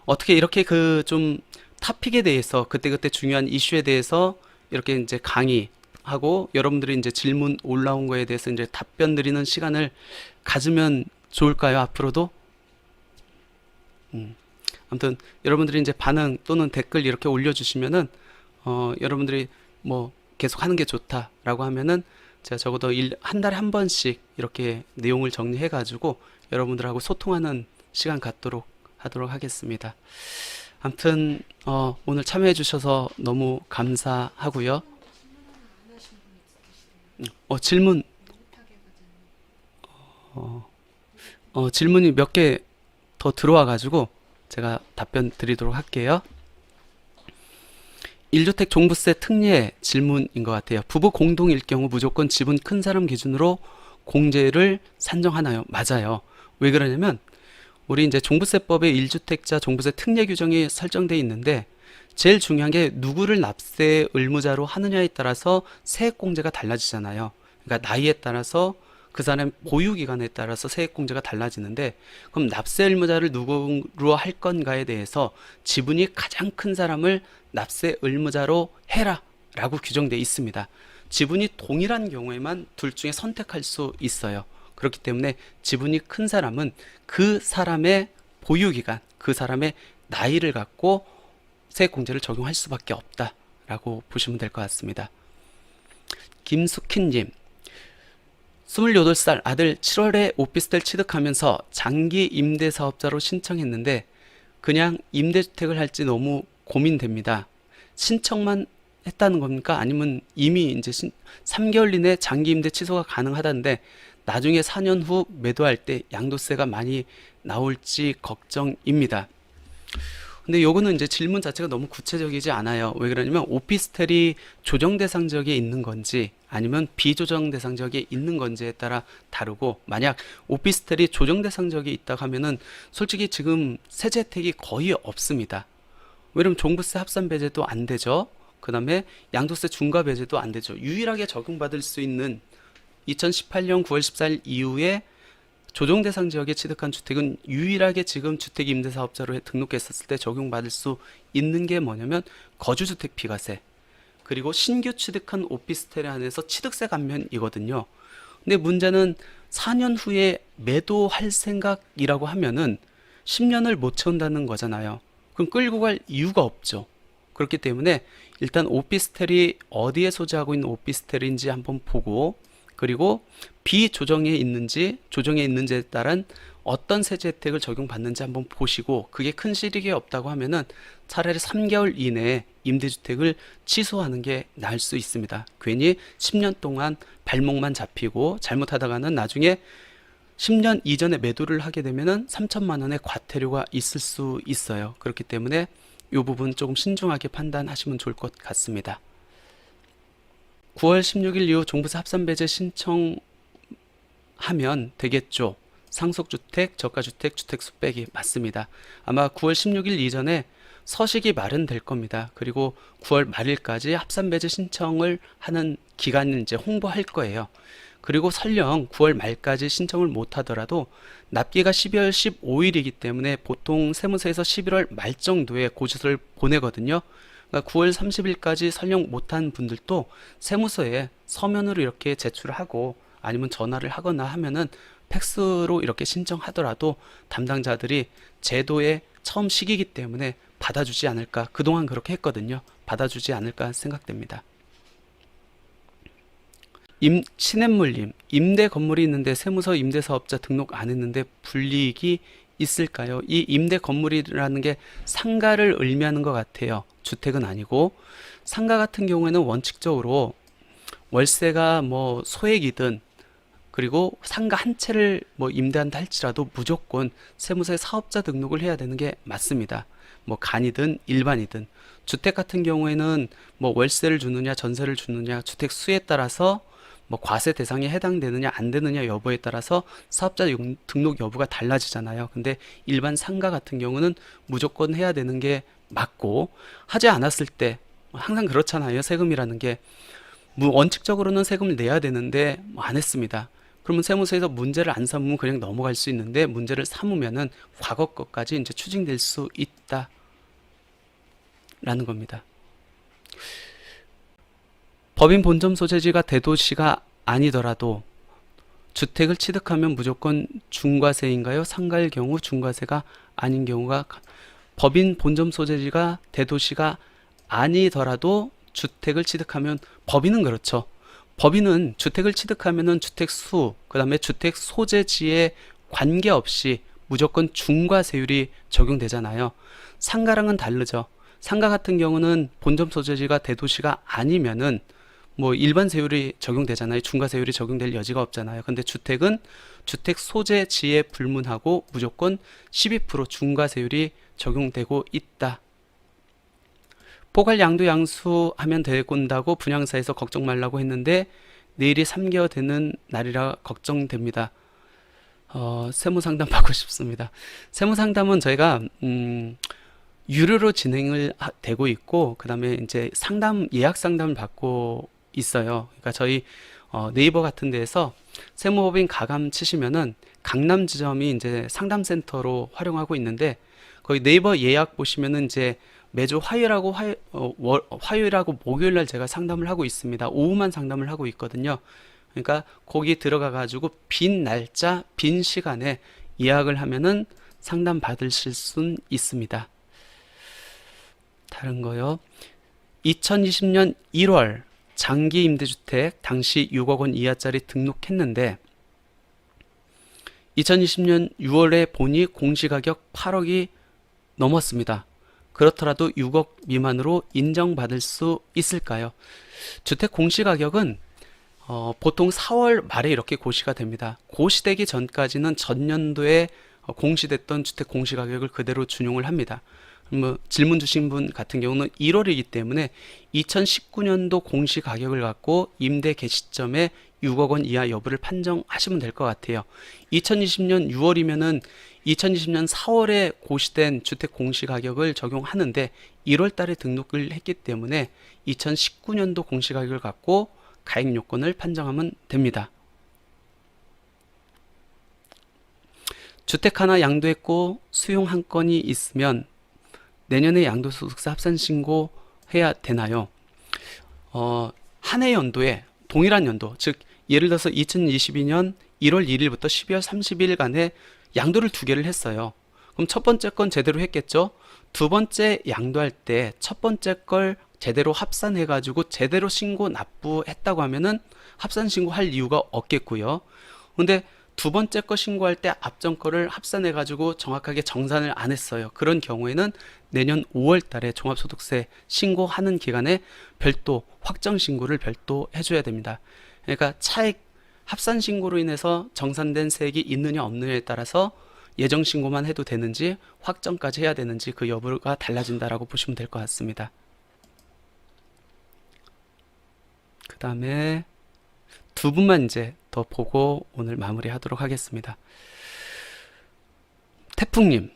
어떻게 이렇게 그 좀 타픽에 대해서 그때그때 중요한 이슈에 대해서 이렇게 이제 강의하고 여러분들이 이제 질문 올라온 거에 대해서 이제 답변 드리는 시간을 가지면 좋을까요? 앞으로도? 음. 아무튼 여러분들이 이제 반응 또는 댓글 이렇게 올려주시면은 여러분들이 뭐 계속 하는 게 좋다라고 하면은 제가 적어도 한 달에 한 번씩 이렇게 내용을 정리해 가지고 여러분들하고 소통하는 시간 갖도록 하도록 하겠습니다. 아무튼 오늘 참여해 주셔서 너무 감사하고요. 질문 어, 질문이 몇 개 더 들어와 가지고 제가 답변 드리도록 할게요. 1주택 종부세 특례 질문인 것 같아요. 부부 공동일 경우 무조건 지분 큰 사람 기준으로 공제를 산정하나요? 맞아요. 왜 그러냐면 우리 이제 종부세법에 1주택자 종부세 특례 규정이 설정되어 있는데 제일 중요한 게 누구를 납세 의무자로 하느냐에 따라서 세액공제가 달라지잖아요. 그러니까 나이에 따라서 그 사람의 보유기간에 따라서 세액공제가 달라지는데 그럼 납세 의무자를 누구로 할 건가에 대해서 지분이 가장 큰 사람을 납세 의무자로 해라 라고 규정되어 있습니다. 지분이 동일한 경우에만 둘 중에 선택할 수 있어요. 그렇기 때문에 지분이 큰 사람은 그 사람의 보유기간, 그 사람의 나이를 갖고 세액공제를 적용할 수밖에 없다라고 보시면 될 것 같습니다. 김숙희님, 28살 아들 7월에 오피스텔 취득하면서 장기 임대사업자로 신청했는데 그냥 임대주택을 할지 너무 고민됩니다. 신청만 했다는 겁니까? 아니면 이미 이제 3개월 이내 장기 임대 취소가 가능하다는데 나중에 4년 후 매도할 때 양도세가 많이 나올지 걱정입니다. 근데 요거는 이제 질문 자체가 너무 구체적이지 않아요. 왜 그러냐면 오피스텔이 조정 대상 지역에 있는 건지 아니면 비조정 대상 지역에 있는 건지에 따라 다르고 만약 오피스텔이 조정 대상 지역에 있다고 하면은 솔직히 지금 세제 혜택이 거의 없습니다. 왜냐면 종부세 합산 배제도 안 되죠. 그 다음에 양도세 중과 배제도 안 되죠. 유일하게 적용받을 수 있는 2018년 9월 14일 이후에 조정 대상 지역에 취득한 주택은 유일하게 지금 주택임대사업자로 등록했었을 때 적용받을 수 있는 게 뭐냐면 거주주택 비과세 그리고 신규 취득한 오피스텔에 한해서 취득세 감면이거든요. 근데 문제는 4년 후에 매도할 생각이라고 하면은 10년을 못 채운다는 거잖아요. 그럼 끌고 갈 이유가 없죠. 그렇기 때문에 일단 오피스텔이 어디에 소재하고 있는 오피스텔인지 한번 보고 그리고 비조정에 있는지 조정에 있는지에 따른 어떤 세제 혜택을 적용받는지 한번 보시고 그게 큰 실익이 없다고 하면은 차라리 3개월 이내에 임대주택을 취소하는 게 나을 수 있습니다. 괜히 10년 동안 발목만 잡히고 잘못하다가는 나중에 10년 이전에 매도를 하게 되면은 3천만 원의 과태료가 있을 수 있어요. 그렇기 때문에 이 부분 조금 신중하게 판단하시면 좋을 것 같습니다. 9월 16일 이후 종부세 합산배제 신청하면 되겠죠. 상속주택, 저가주택, 주택수 빼기 맞습니다. 아마 9월 16일 이전에 서식이 마련될 겁니다. 그리고 9월 말일까지 합산배제 신청을 하는 기간을 이제 홍보할 거예요. 그리고 설령 9월 말까지 신청을 못 하더라도 납기가 12월 15일이기 때문에 보통 세무서에서 11월 말 정도에 고지서를 보내거든요. 그러니까 9월 30일까지 설령 못한 분들도 세무서에 서면으로 이렇게 제출하고 아니면 전화를 하거나 하면은 팩스로 이렇게 신청하더라도 담당자들이 제도의 처음 시기이기 때문에 받아주지 않을까. 그동안 그렇게 했거든요. 받아주지 않을까 생각됩니다. 신앤물님, 임대 건물이 있는데 세무서 임대사업자 등록 안 했는데 불이익이 있을까요? 이 임대 건물이라는 게 상가를 의미하는 것 같아요. 주택은 아니고 상가 같은 경우에는 원칙적으로 월세가 뭐 소액이든 그리고 상가 한 채를 뭐 임대한다 할지라도 무조건 세무서에 사업자 등록을 해야 되는 게 맞습니다. 뭐 간이든 일반이든 주택 같은 경우에는 뭐 월세를 주느냐 전세를 주느냐 주택 수에 따라서 뭐 과세 대상에 해당되느냐 안 되느냐 여부에 따라서 사업자 등록 여부가 달라지잖아요. 근데 일반 상가 같은 경우는 무조건 해야 되는 게 맞고 하지 않았을 때 항상 그렇잖아요. 세금이라는 게 원칙적으로는 세금을 내야 되는데 안 했습니다. 그러면 세무서에서 문제를 안 삼으면 그냥 넘어갈 수 있는데 문제를 삼으면은 과거 것까지 이제 추징될 수 있다라는 겁니다. 법인 본점 소재지가 대도시가 아니더라도 주택을 취득하면 무조건 중과세인가요? 상가일 경우 중과세가 아닌 경우가 법인 본점 소재지가 대도시가 아니더라도 주택을 취득하면 법인은 그렇죠. 법인은 주택을 취득하면은 주택 수, 그다음에 주택 소재지에 관계없이 무조건 중과세율이 적용되잖아요. 상가랑은 다르죠. 상가 같은 경우는 본점 소재지가 대도시가 아니면은 뭐 일반 세율이 적용되잖아요. 중과세율이 적용될 여지가 없잖아요. 근데 주택은 주택 소재지에 불문하고 무조건 12% 중과세율이 적용되고 있다. 포괄 양도 양수하면 된다고 분양사에서 걱정 말라고 했는데 내일이 3개월 되는 날이라 걱정됩니다. 세무상담 받고 싶습니다. 세무상담은 저희가 유료로 진행을 되고 있고, 그 다음에 이제 예약 상담을 받고 있어요. 그러니까 저희 네이버 같은 데에서 세무법인 가감 치시면은 강남 지점이 이제 상담센터로 활용하고 있는데, 거기 네이버 예약 보시면은 이제 매주 화요일하고 목요일 날 제가 상담을 하고 있습니다. 오후만 상담을 하고 있거든요. 그러니까 거기 들어가 가지고 빈 날짜, 빈 시간에 예약을 하면은 상담 받으실 수 있습니다. 다른 거요. 2020년 1월 장기 임대주택 당시 6억 원 이하짜리 등록했는데 2020년 6월에 보니 공시가격 8억이 넘었습니다. 그렇더라도 6억 미만으로 인정받을 수 있을까요? 주택 공시가격은 보통 4월 말에 이렇게 고시가 됩니다. 고시되기 전까지는 전년도에 공시됐던 주택 공시가격을 그대로 준용을 합니다. 뭐 질문 주신 분 같은 경우는 1월이기 때문에 2019년도 공시가격을 갖고 임대 개시점에 6억 원 이하 여부를 판정하시면 될 것 같아요. 2020년 6월이면은 2020년 4월에 고시된 주택 공시가격을 적용하는데 1월 달에 등록을 했기 때문에 2019년도 공시가격을 갖고 가액 요건을 판정하면 됩니다. 주택 하나 양도했고 수용 한 건이 있으면 내년에 양도소득세 합산신고 해야 되나요? 한 해 연도에 동일한 연도, 즉 예를 들어서 2022년 1월 1일부터 12월 30일간에 양도를 두 개를 했어요. 그럼 첫 번째 건 제대로 했겠죠? 두 번째 양도할 때 첫 번째 걸 제대로 합산해가지고 제대로 신고 납부했다고 하면은 합산신고할 이유가 없겠고요. 근데 두 번째 거 신고할 때 앞전 거를 합산해가지고 정확하게 정산을 안 했어요. 그런 경우에는 내년 5월 달에 종합소득세 신고하는 기간에 별도 확정신고를 별도 해줘야 됩니다. 그러니까 차액 합산신고로 인해서 정산된 세액이 있느냐 없느냐에 따라서 예정신고만 해도 되는지 확정까지 해야 되는지 그 여부가 달라진다라고 보시면 될 것 같습니다. 그 다음에 두 분만 이제 더 보고 오늘 마무리하도록 하겠습니다. 태풍님,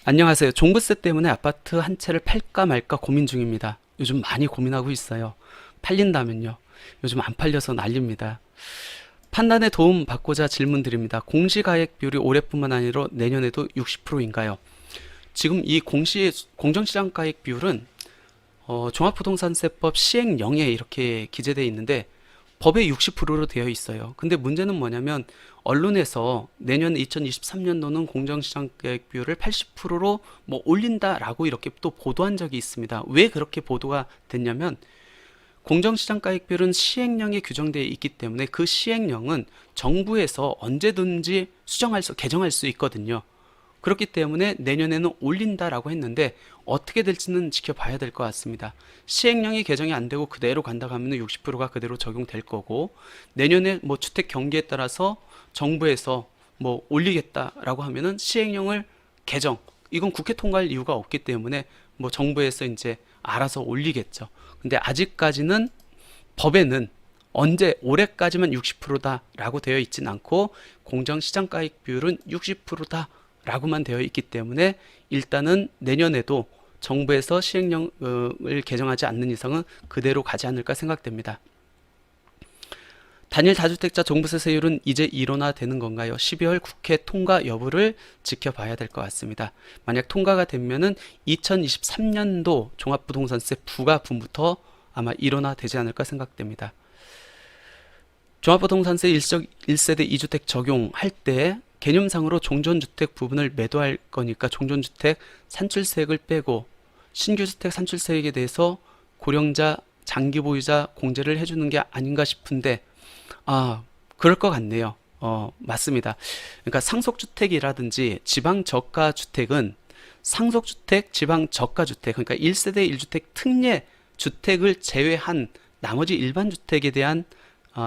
안녕하세요. 종부세 때문에 아파트 한 채를 팔까 말까 고민 중입니다. 요즘 많이 고민하고 있어요. 팔린다면요. 요즘 안 팔려서 난립니다. 판단에 도움 받고자 질문 드립니다. 공시가액 비율이 올해뿐만 아니라 내년에도 60%인가요? 지금 이 공정시장가액 비율은 종합부동산세법 시행령에 이렇게 기재되어 있는데 법에 60%로 되어 있어요. 근데 문제는 뭐냐면 언론에서 내년 2023년도는 공정시장가액 비율을 80%로 뭐 올린다라고 이렇게 또 보도한 적이 있습니다. 왜 그렇게 보도가 됐냐면 공정시장가액 비율은 시행령에 규정되어 있기 때문에 그 시행령은 정부에서 언제든지 개정할 수 있거든요. 그렇기 때문에 내년에는 올린다라고 했는데 어떻게 될지는 지켜봐야 될 것 같습니다. 시행령이 개정이 안 되고 그대로 간다고 하면 60%가 그대로 적용될 거고, 내년에 뭐 주택 경기에 따라서 정부에서 뭐 올리겠다라고 하면은 시행령을 개정, 이건 국회 통과할 이유가 없기 때문에 뭐 정부에서 이제 알아서 올리겠죠. 근데 아직까지는 법에는 언제 올해까지만 60%다라고 되어 있진 않고 공정시장가액 비율은 60%다 라고만 되어 있기 때문에 일단은 내년에도 정부에서 시행령을 개정하지 않는 이상은 그대로 가지 않을까 생각됩니다. 단일 다주택자 종부세 세율은 이제 일원화되는 건가요? 12월 국회 통과 여부를 지켜봐야 될 것 같습니다. 만약 통과가 되면은 2023년도 종합부동산세 부과분부터 아마 일원화되지 않을까 생각됩니다. 종합부동산세 일적 1세대 2주택 적용할 때 개념상으로 종전주택 부분을 매도할 거니까 종전주택 산출세액을 빼고 신규주택 산출세액에 대해서 고령자, 장기보유자 공제를 해주는 게 아닌가 싶은데 그럴 것 같네요. 맞습니다. 그러니까 상속주택이라든지 지방저가주택은 상속주택, 지방저가주택, 그러니까 1세대 1주택 특례 주택을 제외한 나머지 일반 주택에 대한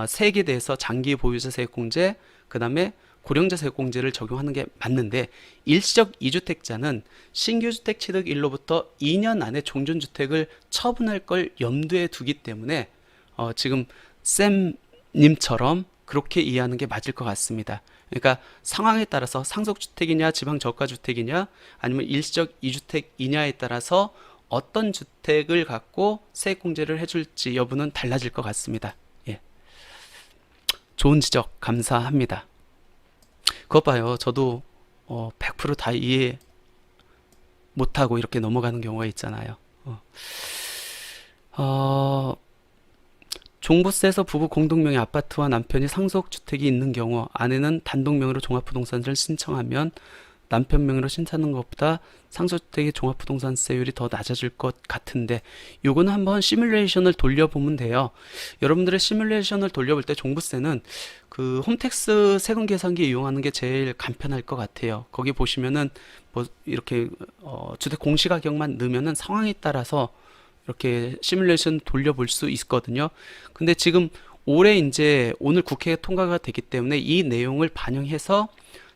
세액에 대해서 장기 보유자 세액공제, 그 다음에 고령자 세액공제를 적용하는 게 맞는데 일시적 2주택자는 신규주택 취득일로부터 2년 안에 종전주택을 처분할 걸 염두에 두기 때문에 지금 쌤님처럼 그렇게 이해하는 게 맞을 것 같습니다. 그러니까 상황에 따라서 상속주택이냐 지방저가주택이냐 아니면 일시적 2주택이냐에 따라서 어떤 주택을 갖고 세액공제를 해줄지 여부는 달라질 것 같습니다. 예. 좋은 지적 감사합니다. 그것 봐요. 저도 100% 다 이해 못하고 이렇게 넘어가는 경우가 있잖아요. 종부세에서 부부 공동명의 아파트와 남편이 상속주택이 있는 경우 아내는 단독명의로 종합부동산세를 신청하면 남편 명의로 신청하는 것보다 상속주택의 종합부동산세율이 더 낮아질 것 같은데 요거는 한번 시뮬레이션을 돌려보면 돼요. 여러분들의 시뮬레이션을 돌려볼 때 종부세는 그 홈택스 세금 계산기 이용하는 게 제일 간편할 것 같아요. 거기 보시면은 뭐 이렇게 주택 공시가격만 넣으면은 상황에 따라서 이렇게 시뮬레이션 돌려볼 수 있거든요. 근데 지금 올해 이제 오늘 국회에 통과가 됐기 때문에 이 내용을 반영해서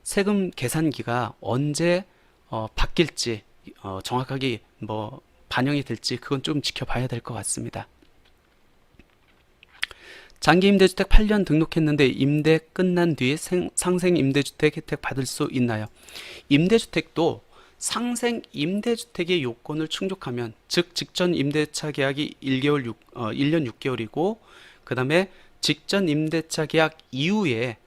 세금 계산기가 언제 바뀔지 정확하게 뭐 반영이 될지 그건 좀 지켜봐야 될 것 같습니다. 장기임대주택 8년 등록했는데 임대 끝난 뒤에 상생임대주택 혜택 받을 수 있나요? 임대주택도 상생임대주택의 요건을 충족하면 즉 직전 임대차 계약이 1년 6개월이고 그 다음에 직전 임대차 계약 이후에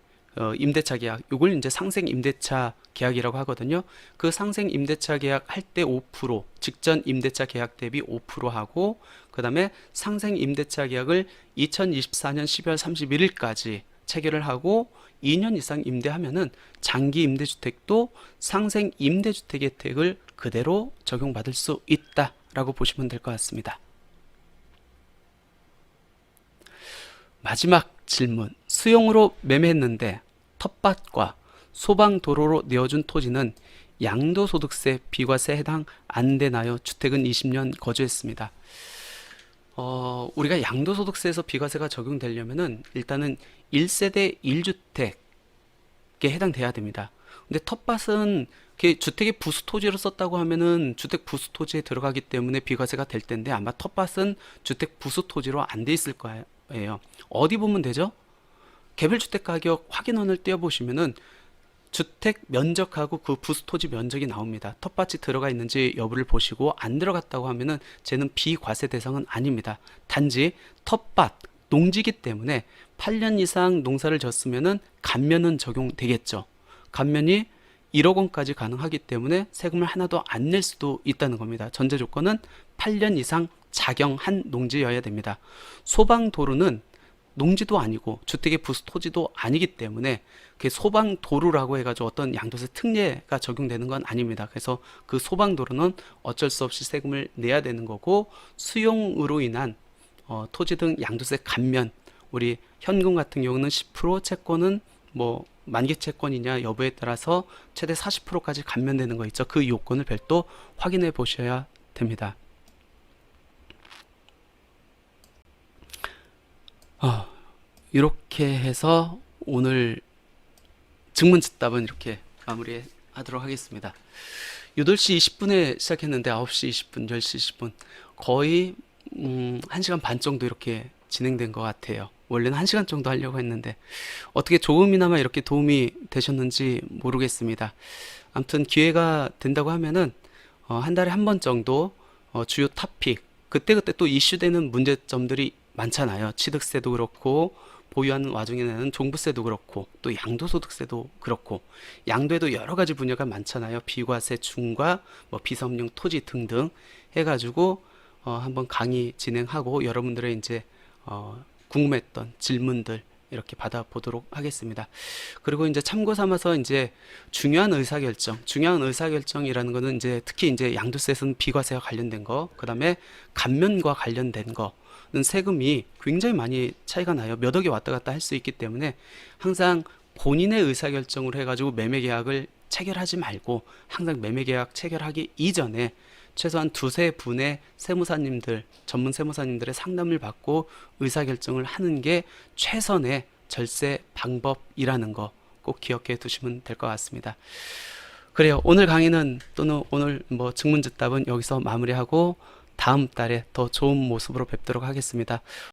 임대차 계약, 요걸 이제 상생 임대차 계약이라고 하거든요. 그 상생 임대차 계약 할 때 5%, 직전 임대차 계약 대비 5% 하고, 그 다음에 상생 임대차 계약을 2024년 12월 31일까지 체결을 하고 2년 이상 임대하면은 장기 임대주택도 상생 임대주택 혜택을 그대로 적용받을 수 있다라고 보시면 될 것 같습니다. 마지막 질문. 수용으로 매매했는데 텃밭과 소방도로로 내어준 토지는 양도소득세, 비과세 해당 안 되나요? 주택은 20년 거주했습니다. 우리가 양도소득세에서 비과세가 적용되려면은 일단은 1세대 1주택에 해당돼야 됩니다. 근데 텃밭은 주택의 부수토지로 썼다고 하면은 주택 부수토지에 들어가기 때문에 비과세가 될 텐데 아마 텃밭은 주택 부수토지로 안 돼 있을 거예요. 어디 보면 되죠? 개별주택 가격 확인원을 띄워보시면은 주택 면적하고 그 부수토지 면적이 나옵니다. 텃밭이 들어가 있는지 여부를 보시고 안 들어갔다고 하면은 쟤는 비과세 대상은 아닙니다. 단지 텃밭, 농지기 때문에 8년 이상 농사를 졌으면은 감면은 적용되겠죠. 감면이 1억 원까지 가능하기 때문에 세금을 하나도 안 낼 수도 있다는 겁니다. 전제 조건은 8년 이상 작용한 농지여야 됩니다. 소방도로는 농지도 아니고 주택의 부수토지도 아니기 때문에 그 소방도로라고 해가지고 어떤 양도세 특례가 적용되는 건 아닙니다. 그래서 그 소방도로는 어쩔 수 없이 세금을 내야 되는 거고 수용으로 인한 토지 등 양도세 감면, 우리 현금 같은 경우는 10%, 채권은 뭐 만기 채권이냐 여부에 따라서 최대 40%까지 감면되는 거 있죠. 그 요건을 별도 확인해 보셔야 됩니다. 이렇게 해서 오늘 증문즉답은 이렇게 마무리하도록 하겠습니다. 8시 20분에 시작했는데 9시 20분, 10시 20분 거의 1시간 반 정도 이렇게 진행된 것 같아요. 원래는 1시간 정도 하려고 했는데 어떻게 조금이나마 이렇게 도움이 되셨는지 모르겠습니다. 아무튼 기회가 된다고 하면은 한 달에 한 번 정도 주요 토픽 그때그때 또 이슈되는 문제점들이 많잖아요. 취득세도 그렇고 보유하는 와중에 내는 종부세도 그렇고 또 양도소득세도 그렇고 양도에도 여러 가지 분야가 많잖아요. 비과세, 중과, 뭐 비섬용 토지 등등 해가지고 한번 강의 진행하고 여러분들의 이제 궁금했던 질문들 이렇게 받아보도록 하겠습니다. 그리고 이제 참고 삼아서 이제 중요한 의사결정이라는 거는 이제 특히 이제 양도세에서는 비과세와 관련된 거, 그다음에 감면과 관련된 거는 세금이 굉장히 많이 차이가 나요. 몇 억이 왔다 갔다 할 수 있기 때문에 항상 본인의 의사결정으로 해가지고 매매계약을 체결하지 말고 항상 매매계약 체결하기 이전에 최소한 두세 분의 세무사님들, 전문 세무사님들의 상담을 받고 의사결정을 하는 게 최선의 절세 방법이라는 거 꼭 기억해 두시면 될 것 같습니다. 그래요. 오늘 강의는 또는 오늘 뭐 증문즉답은 여기서 마무리하고 다음 달에 더 좋은 모습으로 뵙도록 하겠습니다.